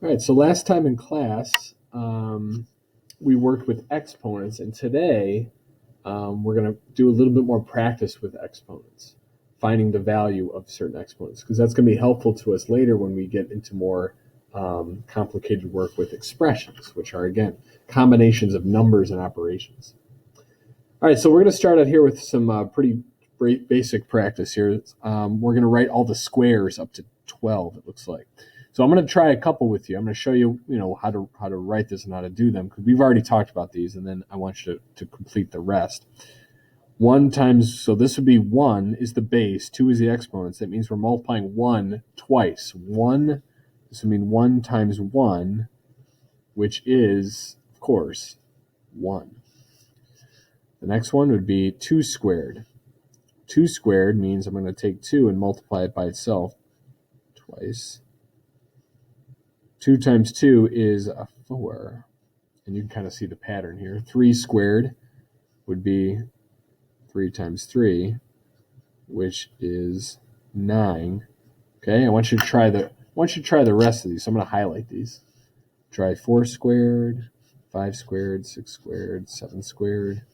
All right, so last time in class, we worked with exponents, and today we're going to do a little bit more practice with exponents, finding the value of certain exponents, because that's going to be helpful to us later when we get into more complicated work with expressions, which are, again, combinations of numbers and operations. All right, so we're going to start out here with some pretty basic practice here. We're going to write all the squares up to 12, it looks like. So I'm going to try a couple with you. I'm going to show you, how to write this and how to do them, because we've already talked about these, and then I want you to complete the rest. 1 times, so this would be 1 is the base, 2 is the exponents. That means we're multiplying 1 twice. 1, this would mean 1 times 1, which is, of course, 1. The next one would be 2 squared. 2 squared means I'm going to take 2 and multiply it by itself twice. 2 times 2 is a 4. And you can kind of see the pattern here. 3 squared would be 3 times 3, which is 9. Okay, I want you to try the rest of these. So I'm going to highlight these. Try 4 squared, 5 squared, 6 squared, 7 squared,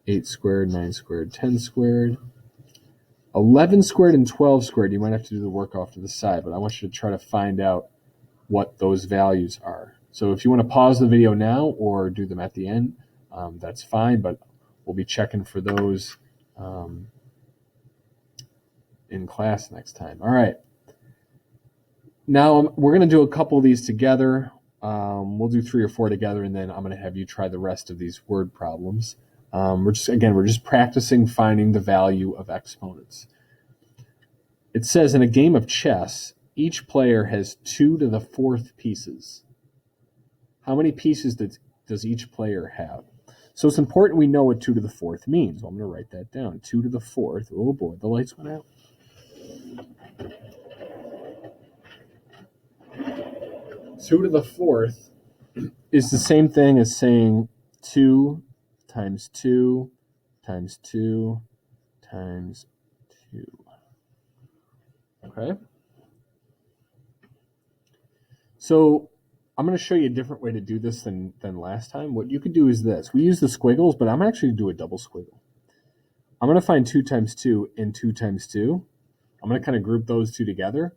8 squared, 9 squared, 10 squared. 11 squared and 12 squared, you might have to do the work off to the side, but I want you to try to find out what those values are. So if you want to pause the video now or do them at the end, that's fine, but we'll be checking for those in class next time. All right. Now we're going to do a couple of these together. We'll do 3 or 4 together, and then I'm going to have you try the rest of these word problems. We're just practicing finding the value of exponents. It says in a game of chess, each player has 2 to the 4th pieces. How many pieces does each player have? So it's important we know what 2 to the 4th means. Well, I'm going to write that down. 2 to the 4th. Oh boy, the lights went out. 2 to the 4th is the same thing as saying 2 times 2 times 2 times 2. Okay? So I'm going to show you a different way to do this than last time. What you could do is this. We use the squiggles, but I'm actually going to do a double squiggle. I'm going to find 2 times 2 and 2 times 2. I'm going to kind of group those two together,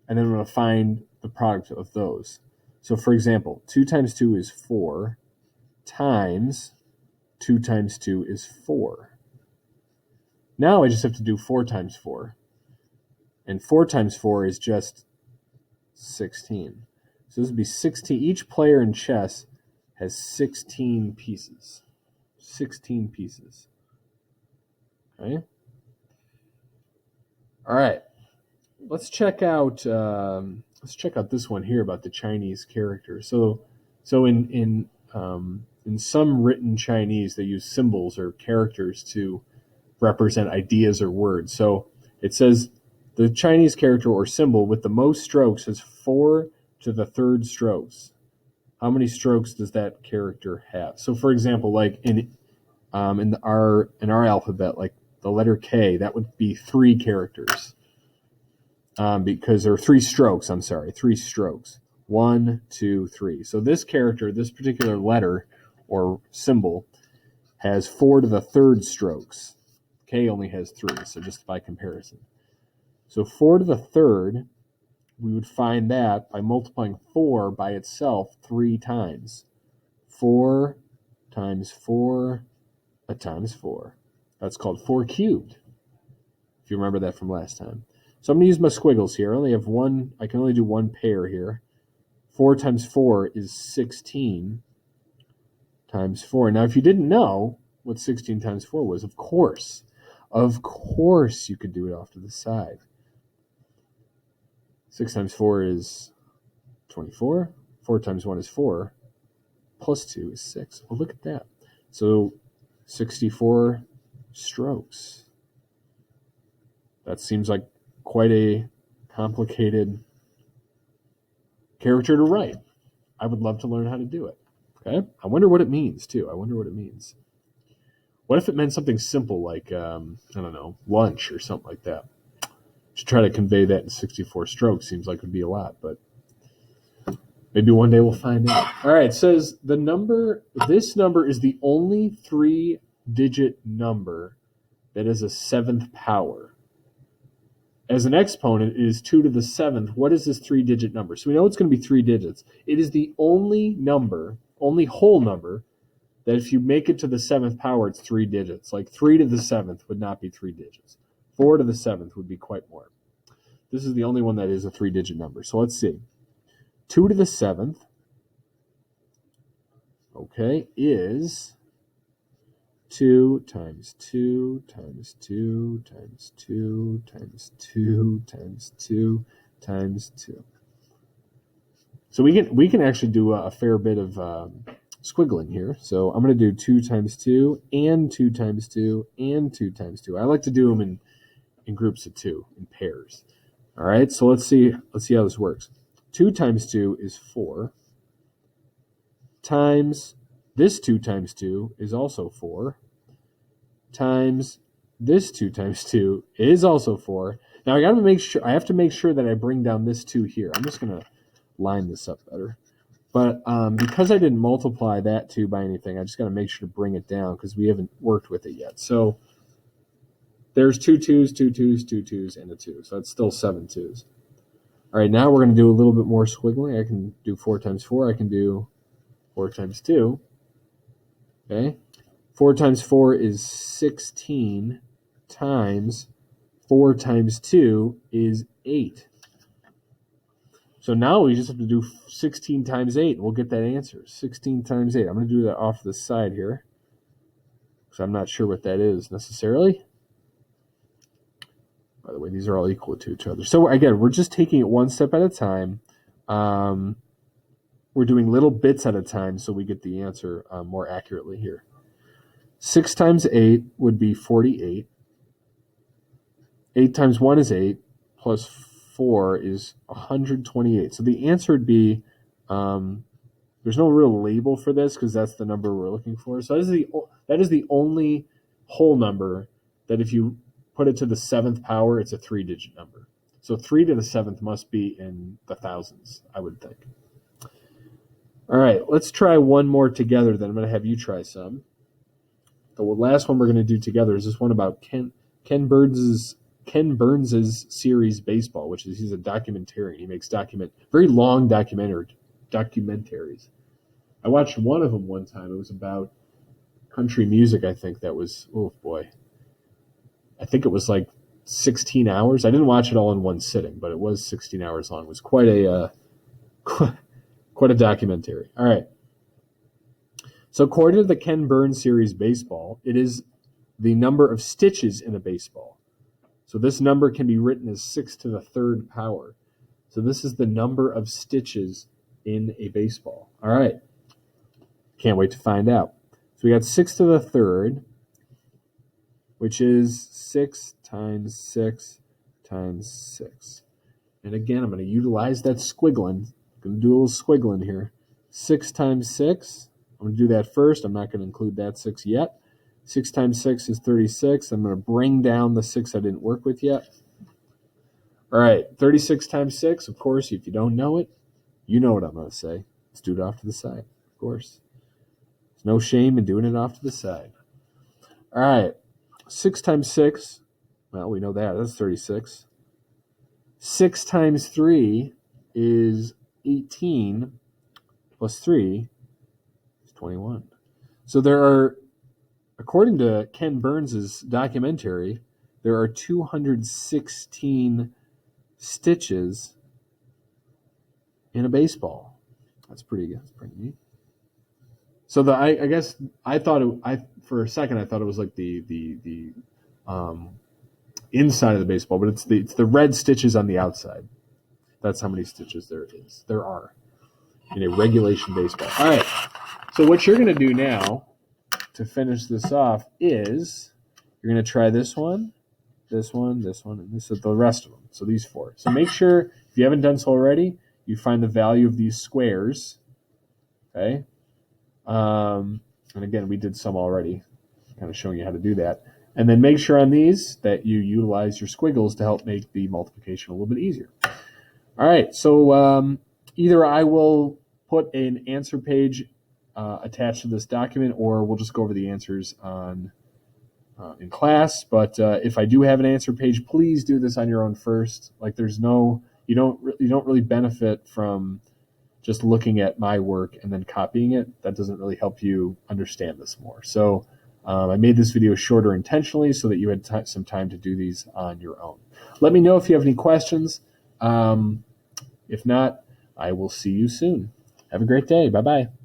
and then I'm going to find the product of those. So for example, 2 times 2 is 4 times 2 times 2 is 4. Now I just have to do 4 times 4. And 4 times 4 is just 16. So this would be 16. Each player in chess has 16 pieces. 16 pieces. Okay? All right. Let's check out this one here about the Chinese character. So in some written Chinese, they use symbols or characters to represent ideas or words. So it says the Chinese character or symbol with the most strokes has 4 to the 3rd strokes. How many strokes does that character have? So for example, like in our alphabet, like the letter K, that would be 3 characters. Because there are 3 strokes, 3 strokes. 1, 2, 3. So this character, this particular letter or symbol, has 4 to the 3rd strokes. K only has 3, so just by comparison. So 4 to the 3rd, we would find that by multiplying 4 by itself 3 times. 4 times 4 times 4. That's called 4 cubed, if you remember that from last time. So I'm going to use my squiggles here. I can only do one pair here. 4 times 4 is 16 times 4. Now, if you didn't know what 16 times 4 was, of course you could do it off to the side. 6 times 4 is 24. 4 times 1 is 4. Plus 2 is 6. Well, look at that. So 64 strokes. That seems like quite a complicated character to write. I would love to learn how to do it. Okay? I wonder what it means, too. What if it meant something simple like, lunch or something like that? To try to convey that in 64 strokes seems like it would be a lot, but Maybe one day we'll find out. All right, it says this number is the only 3-digit number that is a seventh power. As an exponent, it is 2 to the seventh. What is this 3-digit number? So we know it's going to be 3 digits. It is the only whole number, that if you make it to the seventh power, it's 3 digits. Like 3 to the seventh would not be 3 digits. 4 to the seventh would be quite more. This is the only one that is a 3-digit number. So let's see. 2 to the seventh, okay, is 2 times 2 times 2 times 2 times 2 times 2 times 2. So we can actually do a fair bit of squiggling here. So I'm going to do 2 times 2 and 2 times 2 and 2 times 2. I like to do them in groups of 2, in pairs. All right, so let's see how this works. 2 times 2 is 4 times this 2 times 2 is also 4 times this 2 times 2 is also 4. Now I have to make sure that I bring down this 2 here. I'm just going to line this up better. But because I didn't multiply that 2 by anything, I just got to make sure to bring it down because we haven't worked with it yet. So there's 2 2s, 2 2s, 2 2s, and a 2. So that's still 7 2s. All right, now we're going to do a little bit more squiggling. I can do 4 times 4. I can do 4 times 2. Okay. 4 times 4 is 16 times 4 times 2 is 8. So now we just have to do 16 times 8, and we'll get that answer. 16 times 8. I'm going to do that off the side here because I'm not sure what that is necessarily. By the way, these are all equal to each other. So again, we're just taking it one step at a time. We're doing little bits at a time so we get the answer more accurately here. 6 times 8 would be 48. 8 times 1 is 8, plus 4 is 128. So the answer would be, there's no real label for this because that's the number we're looking for. So that is the only whole number that if you put it to the seventh power, it's a 3-digit number. So 3 to the seventh must be in the thousands, I would think. All right, let's try one more together then. I'm going to have you try some. The last one we're going to do together is this one about Ken Burns' series Baseball, which is he's a documentarian. He makes very long documentaries. I watched one of them one time. It was about country music, I think. That was, oh boy. I think it was like 16 hours. I didn't watch it all in one sitting, but it was 16 hours long. It was quite a documentary. All right. So according to the Ken Burns series Baseball, it is the number of stitches in a baseball. So this number can be written as 6 to the third power. So this is the number of stitches in a baseball. All right. Can't wait to find out. So we got 6 to the third, which is 6 times 6 times 6. And again, I'm going to utilize that squiggling. I'm going to do a little squiggling here. 6 times 6. I'm going to do that first. I'm not going to include that 6 yet. 6 times 6 is 36. I'm going to bring down the 6 I didn't work with yet. All right, 36 times 6, of course, if you don't know it, you know what I'm going to say. Let's do it off to the side, of course. There's no shame in doing it off to the side. All right, 6 times 6, well, we know that. That's 36. 6 times 3 is 18, plus 3 is 21. So there are, according to Ken Burns' documentary, there are 216 stitches in a baseball. That's pretty good. That's pretty neat. So I guess I thought for a second I thought it was like the inside of the baseball, but it's the red stitches on the outside. That's how many stitches there are in a regulation baseball. All right. So what you're going to do now to finish this off is you're going to try this one, this one, this one, and this is the rest of them. So these 4. So make sure, if you haven't done so already, you find the value of these squares. Okay. And again, we did some already, kind of showing you how to do that. And then make sure on these that you utilize your squiggles to help make the multiplication a little bit easier. All right. So either I will put an answer page attached to this document, or we'll just go over the answers on in class. But if I do have an answer page, please do this on your own first. Like, you don't really benefit from just looking at my work and then copying it. That doesn't really help you understand this more. So I made this video shorter intentionally so that you had some time to do these on your own. Let me know if you have any questions. If not, I will see you soon. Have a great day. Bye-bye.